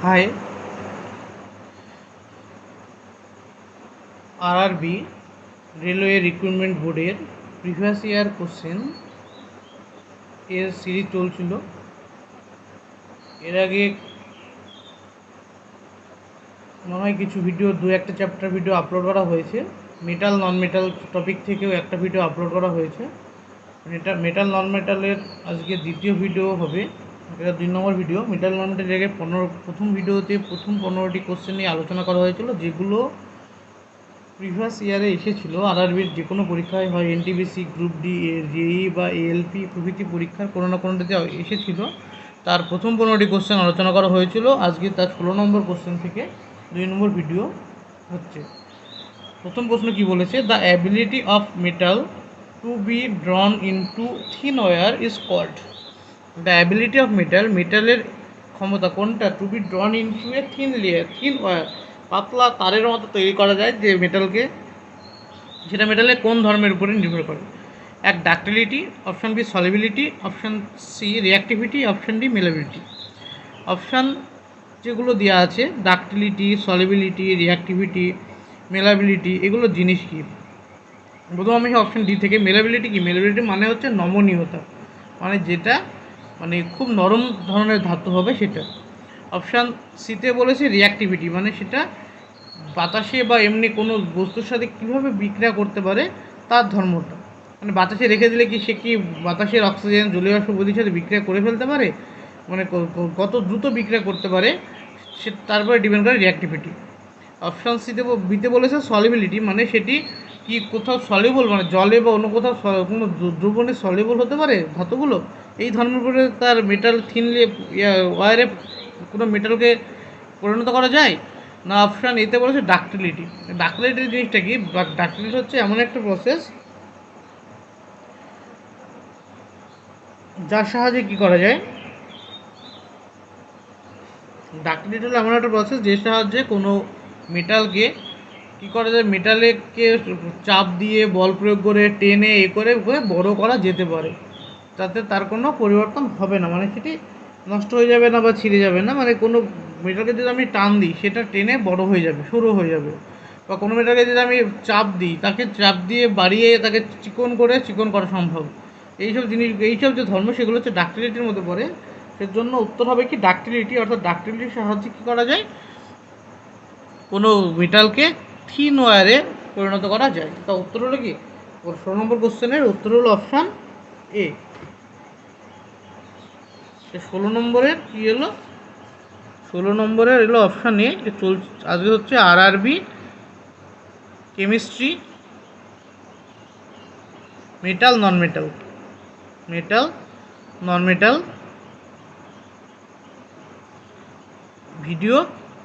High RRB railway recruitment বোর্ডের previous year question এর series চলছিল। এর আগে মনে হয় কিছু ভিডিও, একটা চ্যাপ্টার ভিডিও আপলোড করা হয়েছে। মেটাল নন মেটাল টপিক থেকেও একটা ভিডিও আপলোড করা হয়েছে। মেটাল নন মেটালের আজকে দ্বিতীয় ভিডিও হবে, এটা 2 নম্বর ভিডিও। মেটাল নন মেটাল জায়গায় প্রথম ভিডিওতে প্রথম 15টি কোশ্চেন নিয়ে আলোচনা করা হয়েছিল, যেগুলো প্রিভিয়াস ইয়ারে এসেছিলো। আরআরবির যে কোনো পরীক্ষায় হয় এনটিপিসি, গ্রুপ ডি, জেই বা এএলপি প্রভৃতি পরীক্ষার কোনো না কোনোটিতে এসেছিলো। তার প্রথম 15টি কোশ্চেন আলোচনা করা হয়েছিল। আজকে তার 16 নম্বর কোশ্চেন থেকে 2 নম্বর ভিডিও হচ্ছে। প্রথম প্রশ্ন কি বলেছে? The ability of metal to be drawn into thin wire is called. The ability of মেটালের ক্ষমতা কোনটা? To be drawn into a thin wire, পাতলা তারের মতো তৈরি করা যায় যে মেটালকে, যেটা মেটালের কোন ধর্মের উপরে নির্ভর করে? এক, ductility, option B solubility, option C reactivity, option D malleability. Option যেগুলো দেওয়া আছে, ডাক্টিলিটি, সলিবিলিটি, রিঅ্যাক্টিভিটি, মেলাবিলিটি, এগুলো জিনিস কি? প্রথম আমি অপশান ডি থেকে। মেলাবিলিটি কি? মেলাবিলিটি মানে হচ্ছে নমনীয়তা, মানে যেটা মানে খুব নরম ধরনের ধাতু হবে সেটা। অপশান সিতে বলেছে রিঅ্যাক্টিভিটি, মানে সেটা বাতাসে বা এমনি কোনো বস্তুর সাথে কীভাবে বিক্রিয়া করতে পারে তার ধর্মটা, মানে বাতাসে রেখে দিলে কি সে কি বাতাসের অক্সিজেন জলীয় বাষ্প প্রভৃতির সাথে বিক্রিয়া করে ফেলতে পারে, মানে কত দ্রুত বিক্রিয়া করতে পারে সে তারপরে ডিপেন্ড করে রিঅ্যাক্টিভিটি। অপশান বিতে বলেছে সলিবিলিটি, মানে সেটি কি কোথাও সলিবল, মানে জলে বা অন্য কোথাও কোনো দ্রবণে সলিবল হতে পারে ধাতুগুলো, এই ধর্মের উপরে তার মেটাল থিনলি ওয়ারে কোনো মেটালকে পরিণত করা যায় না। অপশান এতে বলেছে ডাক্টিলিটি। ডাক্টিলিটি জিনিসটা কি? ডাক্টিলিটি হচ্ছে এমন একটা প্রসেস যার সাহায্যে কি করা যায়। ডাক্টিলিটি হলো এমন একটা প্রসেস যে সাহায্যে কোনো মেটালকে কী করা যায়, মেটালকে চাপ দিয়ে বল প্রয়োগ করে টেনে করে বড় করা যেতে পারে, যাতে তার কোনো পরিবর্তন হবে না, মানে সেটি নষ্ট হয়ে যাবে না বা ছিঁড়ে যাবে না, মানে কোনো মেটালকে যদি আমি টান দিই সেটা টেনে বড় হয়ে যাবে, সরু হয়ে যাবে। বা কোনো মেটালকে যদি আমি চাপ দিই, তাকে চাপ দিয়ে বাড়িয়ে তাকে চিকন করা সম্ভব। এইসব জিনিস, এইসব যে ধর্ম, সেগুলো হচ্ছে ডাক্টিলিটির মধ্যে পড়ে। সেজন্য উত্তর হবে কি ডাক্টিলিটি। অর্থাৎ ডাক্টিলিটির সাহায্যে কী করা যায়, কোনো মেটালকে থিন ওয়্যারে পরিণত করা যায়। তা উত্তর হলো কি? 16 নম্বর কোশ্চেনের উত্তর হলো অপশান এ। 16 নম্বরের কী এলো? 16 নম্বরের এলো অপশান এ। আজকে হচ্ছে আরআরবি কেমিস্ট্রি মেটাল নন মেটাল ভিডিও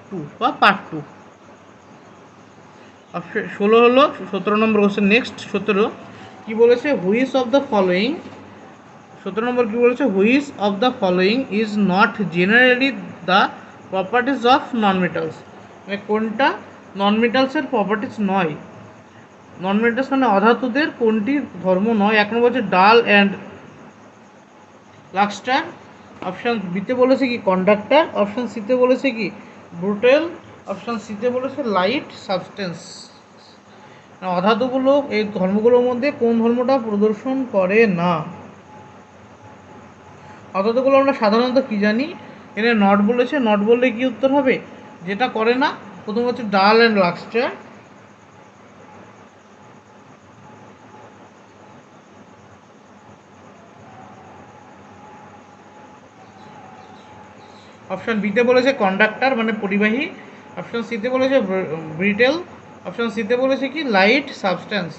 2 বা পার্ট 2। অপশন 16 হলো 17 নম্বর কোশ্চেন। নেক্সট 17 কী বলেছে? হুইচ অফ দ্য ফলোয়িং, 17 নম্বর কী বলেছে? Which of the following is not generally the properties of non metals. মানে কোনটা নন মেটালসের প্রপার্টিজ নয়? নন মেটালস মানে অধাতুদের কোনটি ধর্ম নয়? 1 নম্বর হচ্ছে ডাল অ্যান্ড লাক্সটার, অপশান বিতে বলেছে কি কন্ডাক্টার, অপশান সিতে বলেছে কি ব্রুটেল, অপশান সিতে বলেছে লাইট সাবস্টেন্স। অধাতুগুলো এই ধর্মগুলোর মধ্যে কোন ধর্মটা প্রদর্শন করে না? অধাতুগুলো আমরা সাধারণত কি জানি, এখানে নট বলেছে, নট বললে কি উত্তর হবে? যেটা করে না। প্রথম হচ্ছে ডাল অ্যান্ড লাক্সটার, অপশান বিতে বলেছে কন্ডাক্টার মানে পরিবাহী, অপশান সিতে বলেছে ব্রিটেল, অপশান সিতে বলেছে কি লাইট সাবস্টেন্স।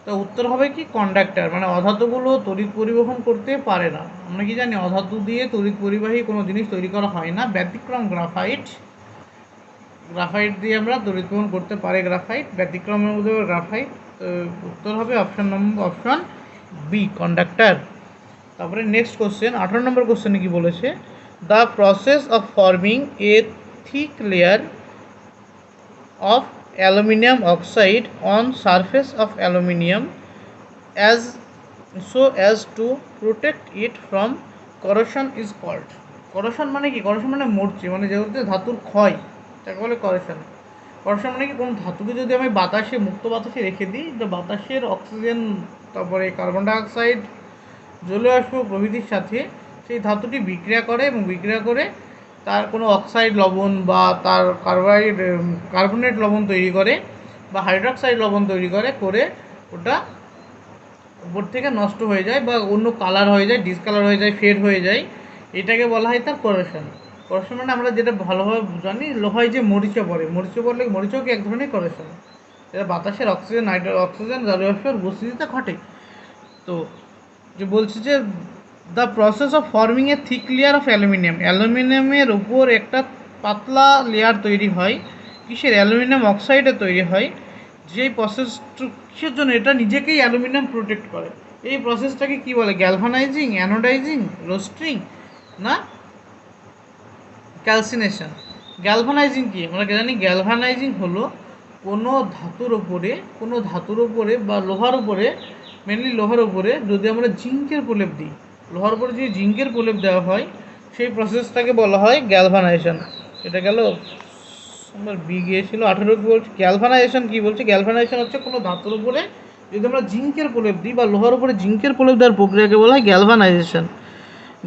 তো উত্তর হবে কি কন্ডাক্টার, মানে অধাতুগুলো তড়িৎ পরিবহন করতে পারে না। আমরা কি জানি অধাতু দিয়ে তড়িৎ পরিবাহী কোনো জিনিস তৈরি করা হয় না, ব্যতিক্রম গ্রাফাইট দিয়ে আমরা তড়িৎ পরিবহন করতে পারি ব্যতিক্রমের মধ্যে গ্রাফাইট। তো উত্তর হবে অপশান বি কন্ডাক্টার। তারপরে নেক্সট কোশ্চেন 18 নম্বর কোশ্চেনে কি বলেছে? The process of forming A thick layer of aluminium oxide on surface of aluminium so as to protect it from corrosion is called. Corrosion মানে কি? করোশন মানে মরছে, মানে যেহেতু ধাতুর ক্ষয়, তাকে বলে করোশন। করোশন মানে কি? কোনো ধাতুকে যদি আমি বাতাসে, মুক্ত বাতাসে রেখে দিই, তো বাতাসের অক্সিজেন, তারপরে কার্বন ডাইঅক্সাইড, জলীয় বাষ্প প্রভৃতির সাথে সেই ধাতুটি বিক্রিয়া করে, এবং বিক্রিয়া করে তার কোনো অক্সাইড লবণ বা তার কার্বনেট লবণ তৈরি করে, বা হাইড্রক্সাইড লবণ তৈরি করে, ওটা উপর থেকে নষ্ট হয়ে যায় বা অন্য কালার হয়ে যায়, ডিসকালার হয়ে যায়, ফেড হয়ে যায়। এটাকে বলা হয় তার করোশন। করোশন মানে আমরা যেটা ভালোভাবে জানি, লোহায় যে মরিচে পড়ে, মরিচে পড়লে মরিচও কি এক ধরনের করোশন। এটা বাতাসের অক্সিজেন জলীয় বাষ্পের উপস্থিতিতে ঘটে। তো যে বলছি যে the process of forming A thick layer of aluminium, অ্যালুমিনিয়ামের উপর একটা পাতলা লেয়ার তৈরি হয়, কিসের? অ্যালুমিনিয়াম অক্সাইডে তৈরি হয়। যেই প্রসেসটা কিসের জন্য? এটা নিজেকেই অ্যালুমিনিয়াম প্রোটেক্ট করে। এই প্রসেসটাকে কি বলে? গ্যালভানাইজিং, অ্যানোডাইজিং, রোস্টিং, না ক্যালসিনেশন। গ্যালভানাইজিং কি? আমরা জানি গ্যালভানাইজিং হলো কোনো ধাতুর ওপরে বা লোহার উপরে, মেনলি লোহার উপরে যদি আমরা জিঙ্কের প্রলেপ দিই, লোহার উপরে যদি জিঙ্কের প্রলেপ দেওয়া হয়, সেই প্রসেসটাকে বলা হয় গ্যালভানাইজেশন। এটা গেল আমার বি গিয়েছিল 18 কি বলছে? গ্যালভানাইজেশন কি বলছে? গ্যালভানাইজেশন হচ্ছে কোনো ধাতুর উপরে যদি আমরা জিঙ্কের প্রলেপ দিই বা লোহার উপরে জিঙ্কের প্রলেপ দেওয়ার প্রক্রিয়াকে বলা হয় গ্যালভানাইজেশন।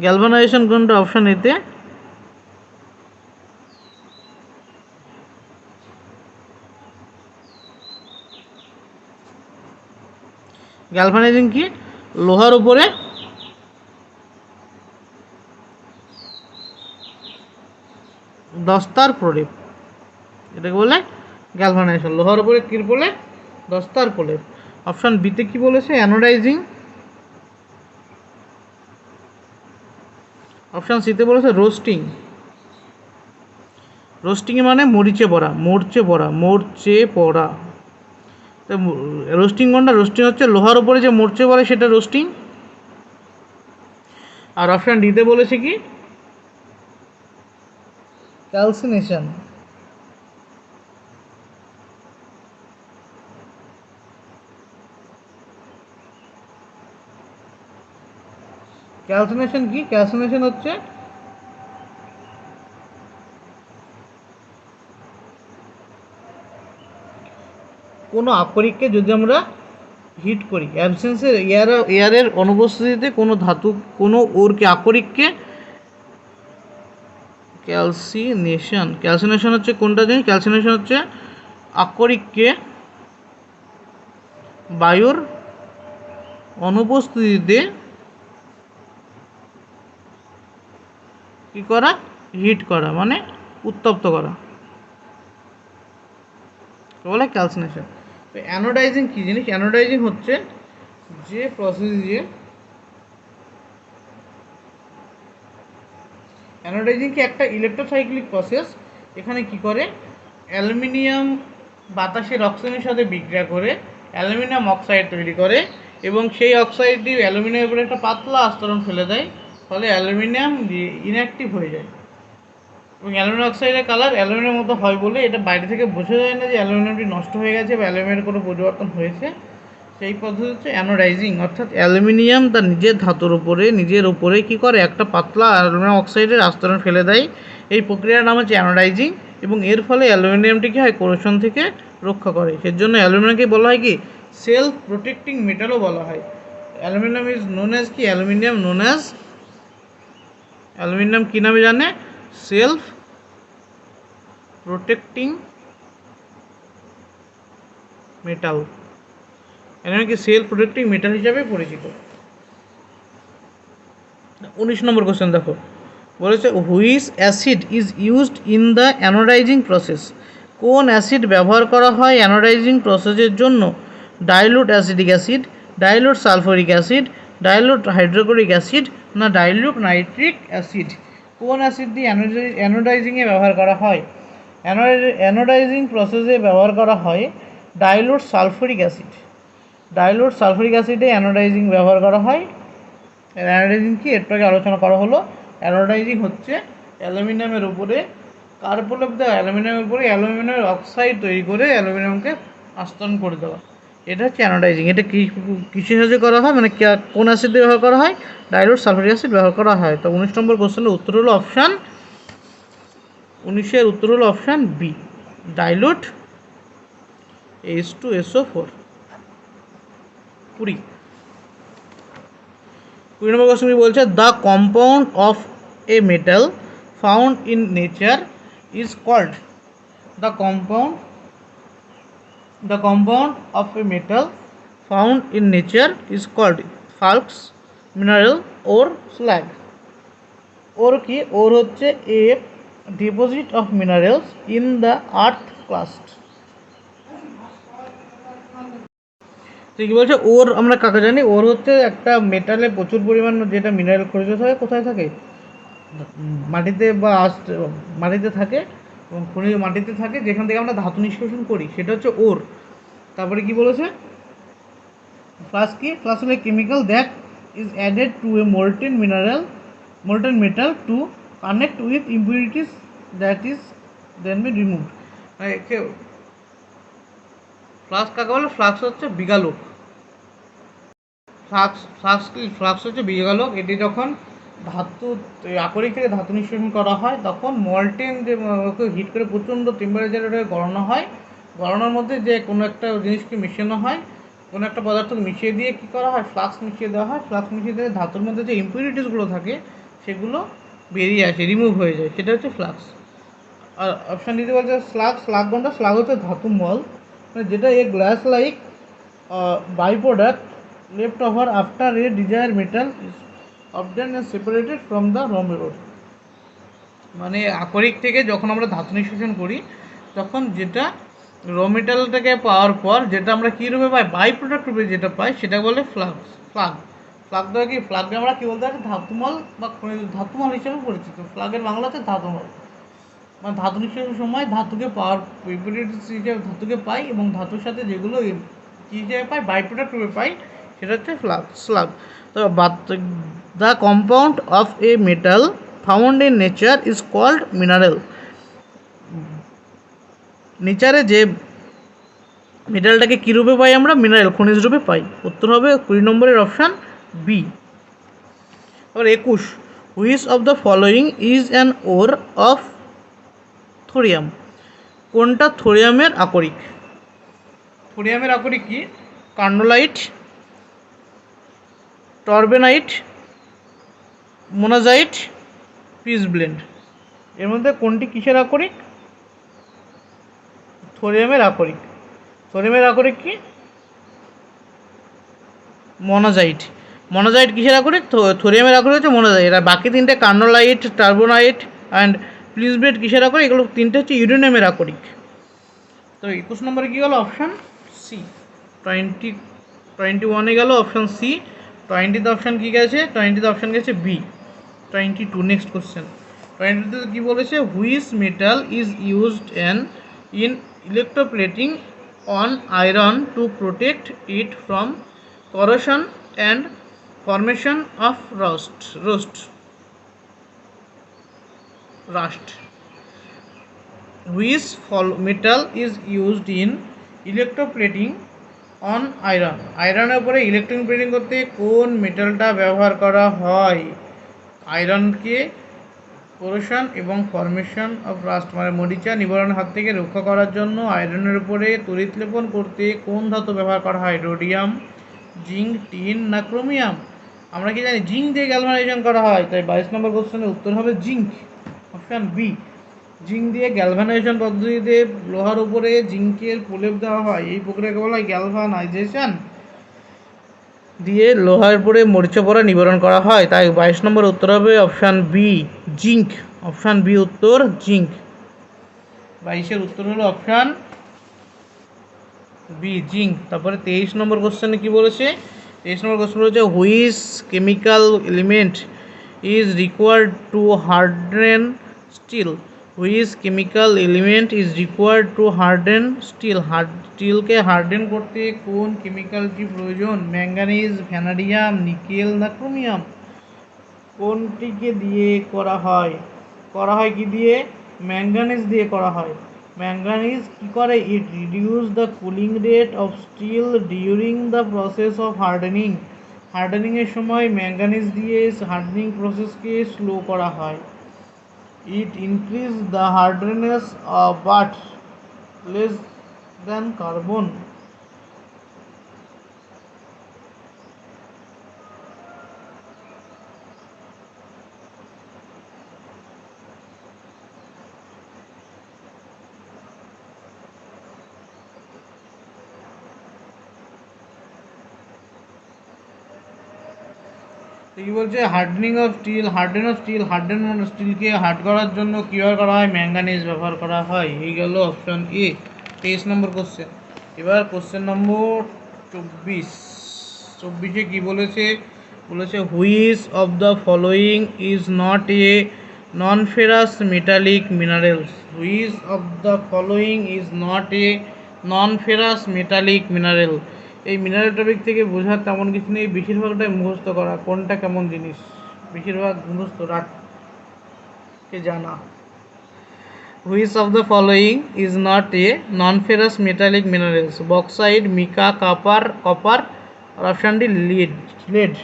গ্যালভানাইজেশন কোনটা? অপশান এতে। গ্যালভানাইজিং কি? লোহার উপরে দস্তার প্রলেপ, এটাকে বলে গ্যালভানাইজেশন। লোহার উপরে কী প্রলেপ? দস্তার প্রলেপ। অপশান বিতে কি বলেছে? অ্যানোডাইজিং। অপশান সিতে বলেছে রোস্টিং। রোস্টিং মানে মরচে পড়া। তো রোস্টিং কোনটা? রোস্টিং হচ্ছে লোহার উপরে যে মরচে পড়ে সেটা রোস্টিং। আর অপশান ডিতে বলেছে কি? ক্যালসিনেশন। ক্যালসিনেশন কি? ক্যালসিনেশন হচ্ছে কোনো আকরিককে যদি আমরা হিট করি, অ্যাবসেন্সে এয়ারের অনুপস্থিতিতে কোনো ধাতু, কোনো আকরিককে ক্যালসিনেশন হচ্ছে কোনটা জানি? ক্যালসিনেশন হচ্ছে আকরিককে বায়ুর অনুপস্থিতিতে কি করা? হিট করা, মানে উত্তপ্ত করা, বলে ক্যালসিনেশন। তো অ্যানোডাইজিং কী জিনিস? অ্যানোডাইজিং হচ্ছে যে প্রসেস দিয়ে, অ্যানোডাইজিং কি একটা ইলেকট্রোসাইক্লিক প্রসেস। এখানে কি করে? অ্যালুমিনিয়াম বাতাসের অক্সিজেনের সাথে বিক্রিয়া করে অ্যালুমিনিয়াম অক্সাইড তৈরি করে, এবং সেই অক্সাইডটি অ্যালুমিনিয়ামের উপরে একটা পাতলা আস্তরণ ফেলে দেয়, ফলে অ্যালুমিনিয়াম ইনঅ্যাক্টিভ হয়ে যায়। এবং অ্যালুমিনিয়াম অক্সাইডের কালার অ্যালুমিনিয়ামের মতো হয় বলে এটা বাইরে থেকে বোঝা যায় না যে অ্যালুমিনিয়ামটি নষ্ট হয়ে গেছে বা অ্যালুমিনিয়ামের কোনো পরিবর্তন হয়েছে। সেই পদ্ধতি হচ্ছে অ্যানোডাইজিং, অর্থাৎ অ্যালুমিনিয়াম তার নিজের উপরে কী করে? একটা পাতলা অ্যালুমিনিয়াম অক্সাইডের আস্তরণ ফেলে দেয়। এই প্রক্রিয়ার নাম হচ্ছে অ্যানোডাইজিং, এবং এর ফলে অ্যালুমিনিয়ামটি কী হয়? করোশন থেকে রক্ষা করে। সেজন্য অ্যালুমিনিয়ামকে বলা হয় কি? সেলফ প্রোটেক্টিং মেটালও বলা হয়। অ্যালুমিনিয়াম ইজ নোন অ্যাজ কি? অ্যালুমিনিয়াম কী নামে জানে? Self protecting metal. এমনকি সেলফ প্রোটেক্টিং মেটাল হিসাবে পরিচিত। 19 নম্বর কোশ্চেন দেখো, বলেছে which acid is used in the anodizing process? কোন অ্যাসিড ব্যবহার করা হয় অ্যানোডাইজিং প্রসেসের জন্য? Dilute acidic acid, dilute sulphuric acid, dilute hydrochloric acid, না ডাইলুট নাইট্রিক অ্যাসিড? কোন অ্যাসিড দিয়ে অ্যানোডাইজিংয়ে ব্যবহার করা হয়? অ্যানোডাইজিং প্রসেসে ব্যবহার করা হয় dilute sulphuric acid. Dilute সালফরিক অ্যাসিডে anodizing ব্যবহার করা হয়। অ্যানোডাইজিং কি? একটু আগে আলোচনা করা হলো। অ্যানোডাইজিং হচ্ছে অ্যালুমিনিয়ামের উপরে কার্বনের দেওয়া, অ্যালুমিনিয়ামের উপরে অ্যালুমিনিয়ামের অক্সাইড তৈরি করে অ্যালুমিনিয়ামকে আস্তরণ করে দেওয়া। এটা হচ্ছে অ্যানোডাইজিং। এটা কিসের সাহায্যে করা হয়, মানে কোন অ্যাসিড দিয়ে ব্যবহার করা হয়? ডাইলুট সালফারিক অ্যাসিড ব্যবহার করা হয়। তো 19 নম্বর কোশ্চেনের উত্তর হলো অপশান 19-এর উত্তর হলো অপশান বি, ডাইলুট H2SO4। 20 নম্বর কোশ্চেন বলছে the compound of a metal found in nature is called. দ্য compound of a metal found in nature is called flux, mineral or slag. Ore কি? Ore হচ্ছে a deposit of minerals in the earth crust. তো কি বলছে, ওর আমরা কাকে জানি? ওর হচ্ছে একটা মেটালে প্রচুর পরিমাণ যেটা মিনারেল খনিজ থাকে, কোথায় থাকে? মাটিতে বা মাটিতে থাকে, এবং খনিজ মাটিতে থাকে, যেখান থেকে আমরা ধাতু নিষ্কাশন করি, সেটা হচ্ছে ওর। তারপরে কি বলেছে? ফ্লাস্ক কি? ফ্লাস্ক হলো chemical that is added to a molten metal to connect with impurities that is then be removed. Flask কাকে বলে? ফ্লাক্স হচ্ছে বিগালোক। ফ্লাক্স হচ্ছে বিগালোক। এটি যখন ধাতু আকরিক থেকে ধাতু নিষ্কাশন করা হয়, তখন মল্টেন যে হিট করে প্রচণ্ড টেম্পারেচারে গলানো হয়। গলানোর মধ্যে যে কোনো একটা জিনিসকে মিশানো হয়, কোনো একটা পদার্থকে মিশিয়ে দিয়ে কী করা হয়? ফ্লাক্স মিশিয়ে দেওয়া হয়। ফ্লাক্স মিশিয়ে দিয়ে ধাতুর মধ্যে যে ইম্পিউরিটিসগুলো থাকে সেগুলো বেরিয়ে আসে, রিমুভ হয়ে যায়, সেটা হচ্ছে ফ্লাক্স। আর অপশান দিতে বলছে স্লাগ কোনটা? স্লাগ হচ্ছে ধাতু মল, মানে যেটা a glass like byproduct left over after a desired metal is obtained and separated from the raw material. মানে আকরিক থেকে যখন আমরা ধাতু নিষ্কাশন করি, তখন যেটা র মেটালটাকে পাওয়ার পর যেটা আমরা কী রূপে পাই, বাই প্রোডাক্ট রূপে যেটা পাই, সেটা বলে ফ্লাগ। দেওয়া কি? ফ্লাগকে আমরা কী বলতে পারি? ধাতুমল বা ধাতুমল হিসেবে পরিচিত। ফ্লাগের বাংলা হচ্ছে ধাতুমল। মানে ধাতু নিষ্কাশনের সময় ধাতুকে পাওয়ার হিসেবে ধাতুকে পাই, এবং ধাতুর সাথে যেগুলো কী হিসেবে পাই, বাই প্রোডাক্ট রূপে পাই, সেটা হচ্ছে স্লাগ। তো the compound of a metal found in nature is called mineral. নেচারে যে মেটালটাকে কী রূপে পাই আমরা? মিনারেল, খনিজ রূপে পাই। উত্তর হবে 20 নম্বরের অপশান বি। আবার 21, which of the following is an ore of thorium. কোনটা থোরিয়ামের আকরিক? থোরিয়ামের আকরিক কি? Carnallite, torbernite, monazite, pitchblende. এর মধ্যে কোনটি কিসের আকরিক? থোরিয়ামের আকরিক। থোরিয়ামের আকরিক কি? মোনাজাইট। মোনাজাইট কিসের আকরিক? থোরিয়ামের আকরিক হচ্ছে মোনাজাইট। আর বাকি তিনটে কার্নোলাইট, টার্বোনাইট অ্যান্ড পিসব্লেন্ড কিসের আকরিক? এগুলো তিনটে হচ্ছে ইউরেনিয়ামের আকরিক। তো 21 নম্বরে কী গেল? Option C. 21 গেল অপশান সি। 20তে অপশান কী গেছে? 20তে অপশান গেছে বি। 22 next question. 22তে কী বলেছে? Which metal is used in electroplating on iron to protect it from corrosion and formation of rust. Which metal is used in electroplating on iron? আয়রনের উপরে ইলেকট্রন প্লেটিং করতে কোন মেটালটা ব্যবহার করা হয়? আয়রনকে কোরোশন এবং ফরমেশন অফ রাস্ট মানে মরিচা নিবারণের হাত থেকে রক্ষা করার জন্য আয়রনের উপরে তড়িৎ লেপন করতে কোন ধাতু ব্যবহার করা হয়? রোডিয়াম, জিঙ্ক, টিন না ক্রোমিয়াম? আমরা কি জানি? জিঙ্ক দিয়ে গ্যালভানাইজেশন করা হয়। তাই 22 নম্বর কোশ্চেনের উত্তর হবে জিঙ্ক, অপশান বি। জিঙ্ক দিয়ে গ্যালভানাইজেশন পদ্ধতিতে লোহার উপরে জিঙ্কের প্রলেপ দেওয়া হয়। এই প্রক্রিয়াকে বলা হয় গ্যালভানাইজেশন। দিয়ে লোহার উপরে মরিচা পড়া নিবারণ করা হয়। তাই 22 নম্বর উত্তর হবে option B, zinc. Option B উত্তর, জিঙ্ক। 22-এর উত্তর হলো অপশান বি, জিঙ্ক। তারপরে 23 নম্বর কোশ্চেনে কী বলেছে? 23 নম্বর কোশ্চেন বলেছে which chemical element is required to harden steel. Which chemical element is required to harden steel. স্টিলকে হার্ডেন করতে কোন কেমিক্যালটি প্রয়োজন? ম্যাঙ্গানিজ, ভ্যানাডিয়াম, নিকেল না ক্রোমিয়াম? কোনটিকে দিয়ে করা হয়? কি দিয়ে? ম্যাঙ্গানিজ দিয়ে করা হয়। ম্যাঙ্গানিজ কী করে? It reduce the cooling rate of steel during the process of hardening. হার্ডেনিংয়ের সময় ম্যাঙ্গানিজ দিয়ে হার্ডেনিং প্রসেসকে স্লো করা হয়। It increase the hardness but less than carbon. কি বলছে? হার্ডেন স্টিলকে হার্ড করার জন্য কী ব্যবহার করা হয়? ম্যাঙ্গানিজ ব্যবহার করা হয়। এই গেল অপশন এ, 23 নম্বর কোশ্চেন। এবার কোশ্চেন নম্বর 24 কী বলেছে? বলেছে which of the following is not a non ferrous metallic minerals. Which of the following is not a non ferrous metallic mineral. এই মিনারেল টপিক থেকে বোঝার তেমন কিছু নেই, বেশিরভাগটাই মুখস্থ করা। কোনটা কেমন জিনিস বেশিরভাগ মুখস্থ রাখকে জানা। Which of the following is not a non ferrous metallic minerals? Bauxite, mica, copper, আর অপশানটি lead.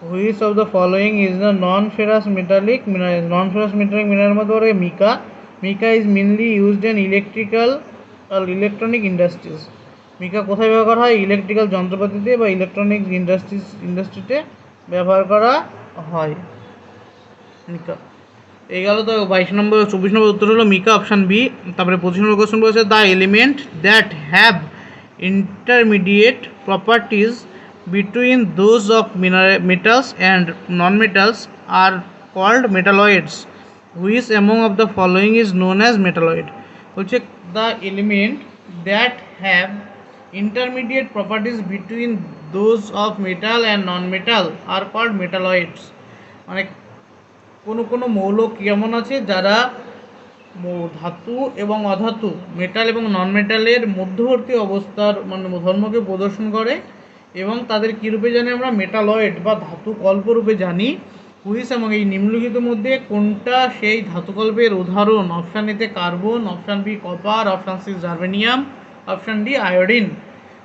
Which of the following is the non ferrous metallic mineral? Non ferrous metallic mineral মধ্যে পড়ে mica. Mica is mainly used in electronic industries. Mica কোথায় ব্যবহার হয়? Electrical যন্ত্রপাতিতে বা electronic ইন্ডাস্ট্রিতে ব্যবহার করা হয় মিকা। এই গেল তো 24 নম্বর উত্তর হলো মিকা, অপশান বি। তারপরে 25 নম্বর কোশ্চেন বলেছে the element that have intermediate properties between those of metals and non-metals are called metalloids. Which among of the following is known as metalloid? বলছে the element that have intermediate properties between those of metal and non-metal are called metalloids. মানে কোনো মৌল কেমন আছে যারা ধাতু এবং অধাতু, metal এবং নন মেটালের মধ্যবর্তী অবস্থার মানে ধর্মকে প্রদর্শন করে, এবং তাদের কী রূপে জানি আমরা? মেটালয়েড বা ধাতুকল্পরূপে জানি। হুইচ এবং এই নিম্নলিখিত মধ্যে কোনটা সেই ধাতুকল্পের উদাহরণ? অপশান এতে carbon, option B copper, option C germanium, option D iodine.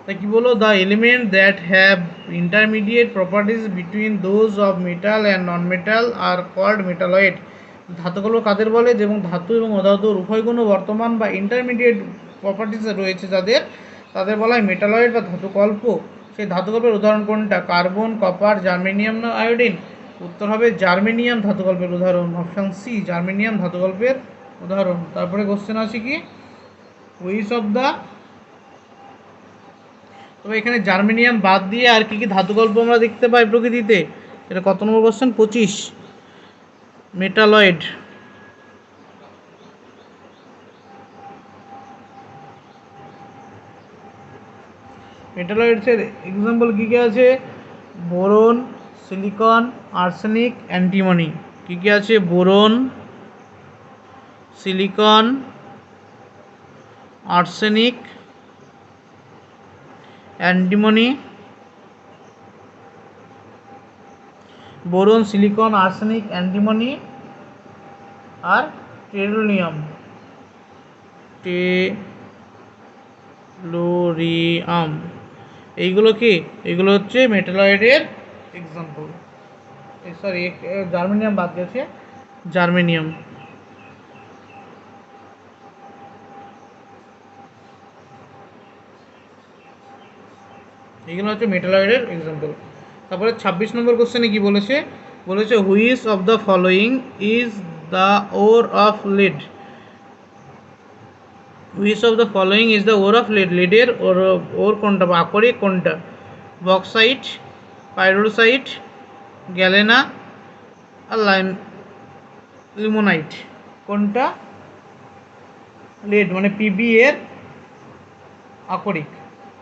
তাই কী বলো? The element that have intermediate properties between those of metal and non metal are called metalloid. ধাতুকল্প কাদের বলে? যেমন ধাতু এবং অধাতুর উভয় কোনো বর্তমান বা ইন্টারমিডিয়েট প্রপার্টিজ রয়েছে তাদের বলা হয় মেটালয়েড বা ধাতুকল্প। সেই ধাতুকল্পের উদাহরণ কোনটা? কার্বন, কপার, জার্মেনিয়াম না আয়োডিন? উত্তর হবে জার্মেনিয়াম ধাতুকল্পের উদাহরণ, অপশান সি জার্মেনিয়াম ধাতুকল্পের উদাহরণ। তারপরে কোশ্চেন আছে কি হুইচ অফ দ্য, তবে এখানে জার্মেনিয়াম বাদ দিয়ে আর কি ধাতুকল্প আমরা দেখতে পাই প্রকৃতিতে? এটা কত নম্বর কোশ্চেন? 25। মেটালয়েড। মেটালয়েডসের এক্সাম্পল কী কী আছে? Boron, silicon, arsenic, antimony. কী কী আছে? Boron, silicon, arsenic, antimony. Boron, silicon, arsenic, antimony আর টেলোরিয়াম। এইগুলো কি? এইগুলো হচ্ছে মেটালয়েডের এক্সাম্পল। সরি, জার্মেনিয়াম বাদ গেছে, জার্মেনিয়াম। এইগুলো হচ্ছে মেটালয়েডের এক্সাম্পল। তারপরে 26 নম্বর কোশ্চেনে কি বলেছে? Which of the following is the ore of lead? Which of the following is the ore of lead? লিডের ওর কোনটা বা আকরিক কোনটা? বক্সাইট, পাইরোসাইট, গ্যালেনা আর লিমোনাইট। কোনটা লিড মানে পিবি এর আকরিক?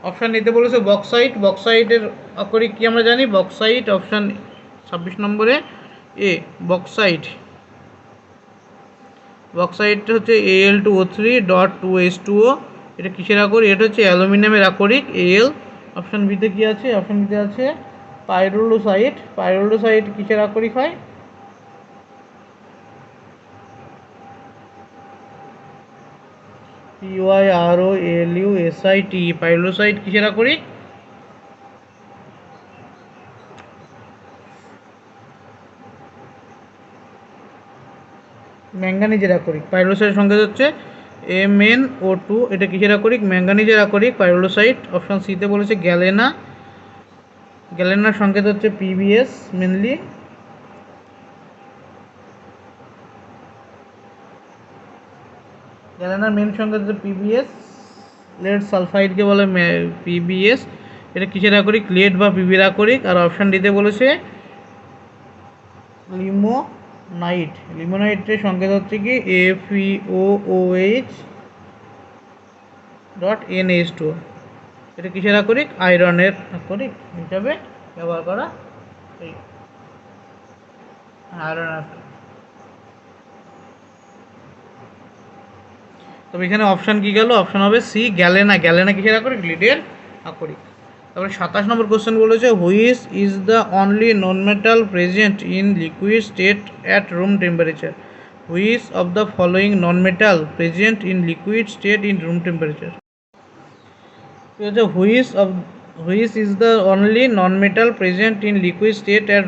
অপশান নিতে বলেছে বক্সাইট। বক্সাইটের আকরিক কি আমরা জানি? বক্সাইট, অপশান 26 নম্বরে এ বক্সাইট। বক্সাইটটা হচ্ছে Al2O3.2H2O। এটা কিসের আকরিক? এটা হচ্ছে অ্যালুমিনিয়ামের আকরিক, Al অপশান বিতে কী আছে? অপশান বিতে আছে পাইরোলোসাইট। পাইরোলোসাইট কিসের আকরিক হয়? PYROLUSIT। পাইরোলোসাইট কিসের আকরিক? ম্যাঙ্গানিজের আকরিক। পাইরোলোসাইটের সংকেত হচ্ছে MnO2। এটা কিসের আকরিক? ম্যাঙ্গানিজের আকরিক পাইরোলোসাইট। অপশান সিতে বলেছে গ্যালেনা। গ্যালেনার সংকেত হচ্ছে PbS মেনলি। গ্যালেনার মেন সংকেত হচ্ছে PbS। লেড সালফাইডকে বলে PbS। এটা কিসের আকরিক? লেড বা পিবির আকরিক। আর অপশান ডিতে বলেছে লিমোনাইট। লিমোনাইটের সংকেত হচ্ছে কি FeOOH.NH2। এটা কিসের আকরিক? আয়রনের আকরিক হিসাবে ব্যবহার করা এই আয়রন আকরিক। তবে এখানে অপশান কি গেল? অপশান হবে সি গ্যালেনা। গ্যালেনা কিসের আকরিক? লিডের আকরিক। তারপরে 27 নম্বর কোশ্চেন বলেছে which is the only non metal present in liquid state at room temperature. Which of the following non metal present in liquid state in room temperature. Which is the only non metal present in liquid state at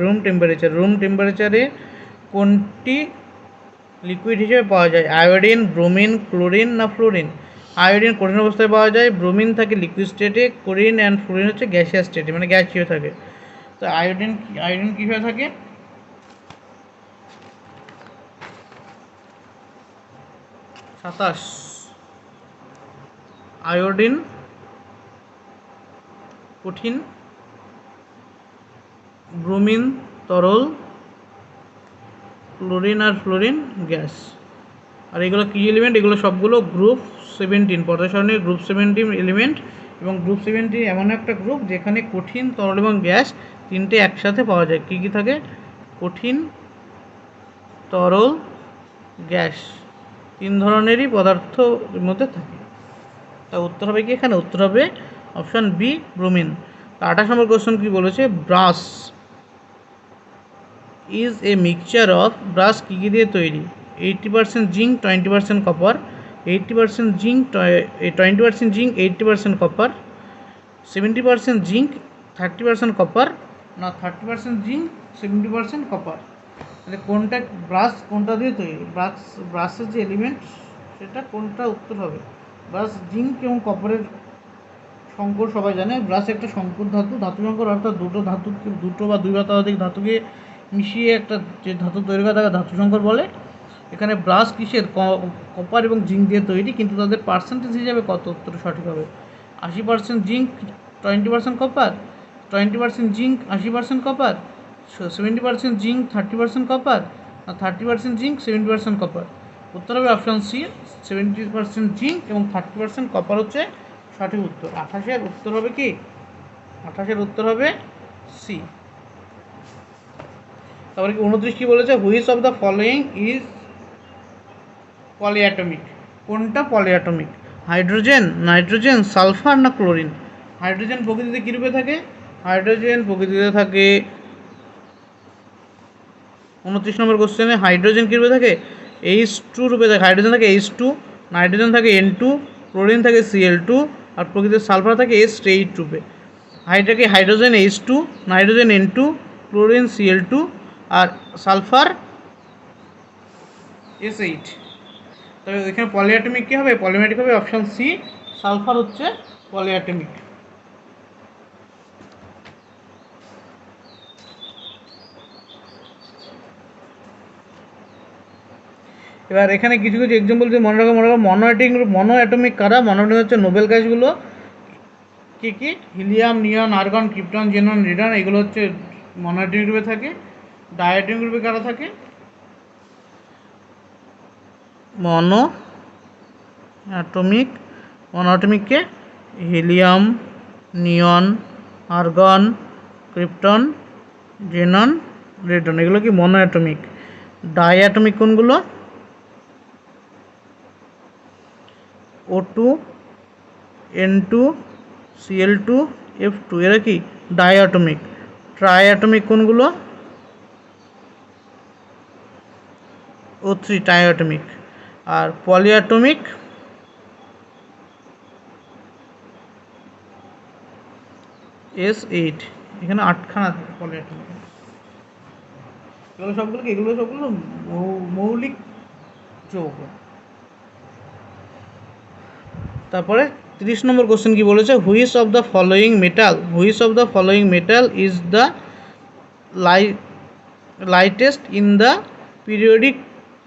room temperature. Room টেম্পারেচারে কোনটি liquid হিসেবে পাওয়া যায়? Iodine, bromine, chlorine না fluorine? Iodine কঠিন অবস্থায় পাওয়া যায়, ব্রোমিন থাকে লিকুইড স্টেটে, ক্লোরিন অ্যান্ড ফ্লোরিন হচ্ছে গ্যাসিয়াস স্টেটে, মানে গ্যাসীয় থাকে। তো আয়োডিন কী হয়ে থাকে? 27 আয়োডিন কঠিন, ব্রোমিন তরল, ক্লোরিন আর ফ্লোরিন গ্যাস। আর এগুলো কী এলিমেন্ট? এগুলো সবগুলো গ্রুপ 17 পর্যায় সারণীর গ্রুপ 17 এলিমেন্ট। এবং গ্রুপ 17 এমন একটা গ্রুপ যেখানে কঠিন, তরল এবং গ্যাস তিনটে একসাথে পাওয়া যায়। কী কী থাকে? কঠিন, তরল, গ্যাস, তিন ধরনেরই পদার্থের মধ্যে থাকে। তা উত্তর হবে কি এখানে? উত্তর হবে অপশান বি ব্রোমিন। 28 নম্বর কোশ্চেন কী বলেছে? Brass is a mixture of. Brass কী কী দিয়ে তৈরি? 80% zinc, 20% copper. 80% zinc, 20% zinc, 80% copper. 70% zinc, 30% copper, না 30% জিঙ্ক, 70% কপার। তাহলে কোনটা ব্রাশ কোনটা দিয়ে তৈরি? ব্রাশের যে এলিমেন্ট সেটা কোনটা উত্তর হবে? ব্রাশ জিঙ্ক এবং কপারের সংকর সবাই জানে। ব্রাশ একটা সংকর ধাতু। ধাতু সংকর অর্থাৎ দুটো বা দুই বা ততোধিক ধাতুকে মিশিয়ে একটা যে ধাতু তৈরি করা তাকে ধাতু সংকর বলে। এখানে ব্রাশ কিসের? কপার এবং জিঙ্ক দিয়ে তৈরি, কিন্তু তাদের পার্সেন্টেজ হিসাবে কত উত্তর সঠিক হবে? 80% zinc, 20% copper, 20% zinc, 80% copper, 70% zinc, 30% copper, আর 30% জিঙ্ক, 70% কপার। উত্তর হবে অপশান সি 70% জিঙ্ক এবং 30% কপার হচ্ছে সঠিক উত্তর। 28-এর উত্তর হবে কি? 28-এর উত্তর হবে সি। তারপরে কি 29 কি বলেছে? Which of the following is polyatomic. কোনটা পলিঅ্যাটমিক? হাইড্রোজেন, নাইট্রোজেন, সালফার না ক্লোরিন? হাইড্রোজেন প্রকৃতিতে কী রূপে থাকে? হাইড্রোজেন প্রকৃতিতে থাকে 29 নম্বর কোশ্চেনে হাইড্রোজেন কী রূপে থাকে? H2 রূপে থাকে। হাইড্রোজেন থাকে H2, নাইট্রোজেন থাকে N2, ক্লোরিন থাকে Cl2, আর প্রকৃতির সালফার থাকে S8 রূপে। Hydrogen H2, nitrogen N2, chlorine Cl2 আর সালফার S8। তবে এখানে পলিঅ্যাটমিক কী হবে? পলিঅ্যাটমিক হবে অপশান সি, সালফার হচ্ছে পলিঅ্যাটমিক। এবার এখানে কিছু কিছু এক্সাম্পল যদি মনে রাখো মনো অ্যাটমিক কারা? মনো অ্যাটমিক হচ্ছে নোবেল গ্যাসগুলো। কী কী? হিলিয়াম, নিয়ন, আর্গন, ক্রিপ্টন, জেনন, রেডন, এগুলো হচ্ছে মনো অ্যাটমিক গ্রুপে থাকে। ডায়াটমিক গ্রুপে কারা থাকে? মনো অ্যাটমিককে হিলিয়াম, নিয়ন, আর্গন, ক্রিপ্টন, জেনন, রেডন, এগুলো কি মনো অ্যাটমিক। ডায়াটমিক কোনগুলো? O2, N2, Cl2F2 এরা কি ডাইঅ্যাটমিক। ট্রাইঅ্যাটমিক কোনগুলো? O3 ট্রাইঅ্যাটমিক। আর পলিঅ্যাটমিক S8। এখানে 8খানা থাকে পলিঅ্যাটমিক। এগুলো সবগুলো মৌলিক যৌগ। তারপরে 30 নম্বর কোশ্চেন কি বলেছে, which of the following metal is the lightest in the periodic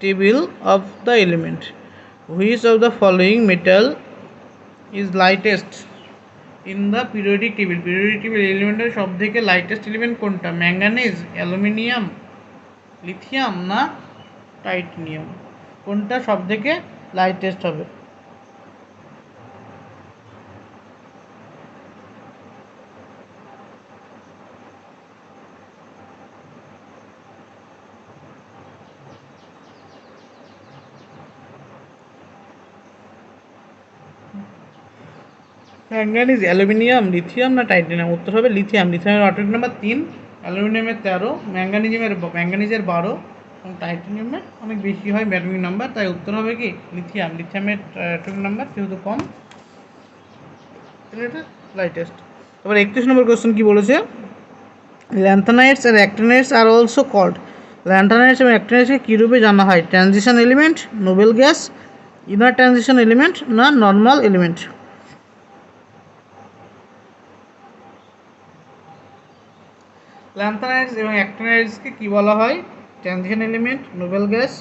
table of the element? Which of the following metal is lightest in the periodic table? Periodic table এলিমেন্টের সবথেকে লাইটেস্ট এলিমেন্ট কোনটা? Manganese, aluminium, lithium না titanium? কোনটা সবথেকে lightest হবে? Manganese, aluminium, lithium না titanium? উত্তর হবে লিথিয়াম। লিথিয়ামের অটোমিক নাম্বার 3, অ্যালুমিনিয়ামের 13, ম্যাঙ্গানিজের 12 এবং টাইটানিয়ামের অনেক বেশি হয় অ্যাটমিক নাম্বার, তাই উত্তর হবে কি লিথিয়াম। লিথিয়ামের অ্যাটমিক নাম্বার যেহেতু কম, এটা লাইটেস্ট। তারপর 31 নম্বর কোশ্চেন কি বলেছে, ল্যান্থানাইটস আর অ্যাক্টিনাইটস আর অলসো কল্ড। ল্যান্থানাইটস এবং অ্যাক্টিনাইটসকে কী রূপে জানা হয়? Transition element, Nobel gas, inner transition element না নর্মাল এলিমেন্ট? ল্যান্থানাইটস এবং অ্যাক্টিনাইটসকে কী বলা হয়? Transition element, Nobel gas,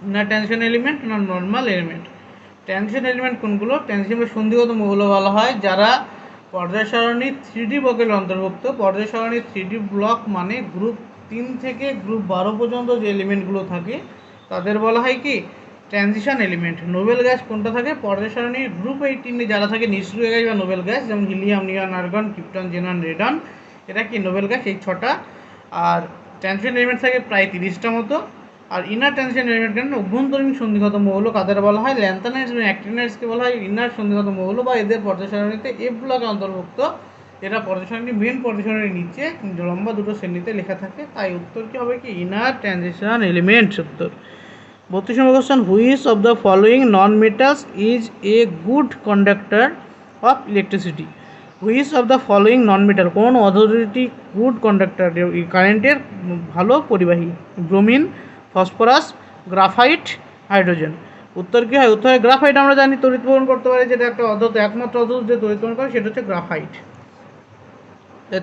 inner transition element না নর্মাল এলিমেন্ট? ট্রানজিশন এলিমেন্ট কোনগুলো? ট্রানজিশনের সন্ধিগত মৌল বলা হয় যারা পর্যায় সারণী 3D ব্লকের অন্তর্ভুক্ত। পর্যায় সারণী 3D ব্লক মানে গ্রুপ 3 থেকে গ্রুপ 12 পর্যন্ত যে এলিমেন্টগুলো থাকে তাদের বলা হয় কি ট্রানজিশন এলিমেন্ট। নোবেল গ্যাস কোনটা থাকে? পর্যায় সারণীর গ্রুপ 18 যারা থাকে নিষ্ক্রিয় গ্যাস বা নোবেল গ্যাস, যেমন হিলিয়াম, নিয়ন, আর্গন, ক্রিপ্টন, জেনন, রেডন, এটা কি নোবেল গ্যাস, এই 6টা। আর ট্রানজিশন এলিমেন্ট থাকে প্রায় 30টা মতো। আর ইনার ট্রানজিশন এলিমেন্ট কেন? অভ্যন্তরীণ সন্ধিগত মৌল কাদের বলা হয়? ল্যান্থানাইটস এবং অ্যাক্টিনাইটসকে বলা হয় ইনার সন্ধিগত মৌল, বা এদের পর্যায় সারণীতে এফ ব্লকে অন্তর্ভুক্ত। এরা পর্যায় সারণী মেন পর্যায় সারণীর নিচে লম্বা দুটো শ্রেণীতে লেখা থাকে, তাই উত্তর কি হবে কি ইনার ট্রানজিশন এলিমেন্ট। উত্তর 32 নম্বর question, which of the following non metals is a good conductor of electricity? Which of the following non metal, কোন অধোটি গুড কন্ডাক্টর, কারেন্টের ভালো পরিবাহী? Bromine, phosphorus, graphite, hydrogen? উত্তর কী হয়? উত্তর হয় গ্রাফাইট। আমরা জানি তড়িৎ প্রবহন করতে পারে, যেটা একটা অধত, একমাত্র অধত যে তড়িৎ প্রবহন করে সেটা হচ্ছে গ্রাফাইট।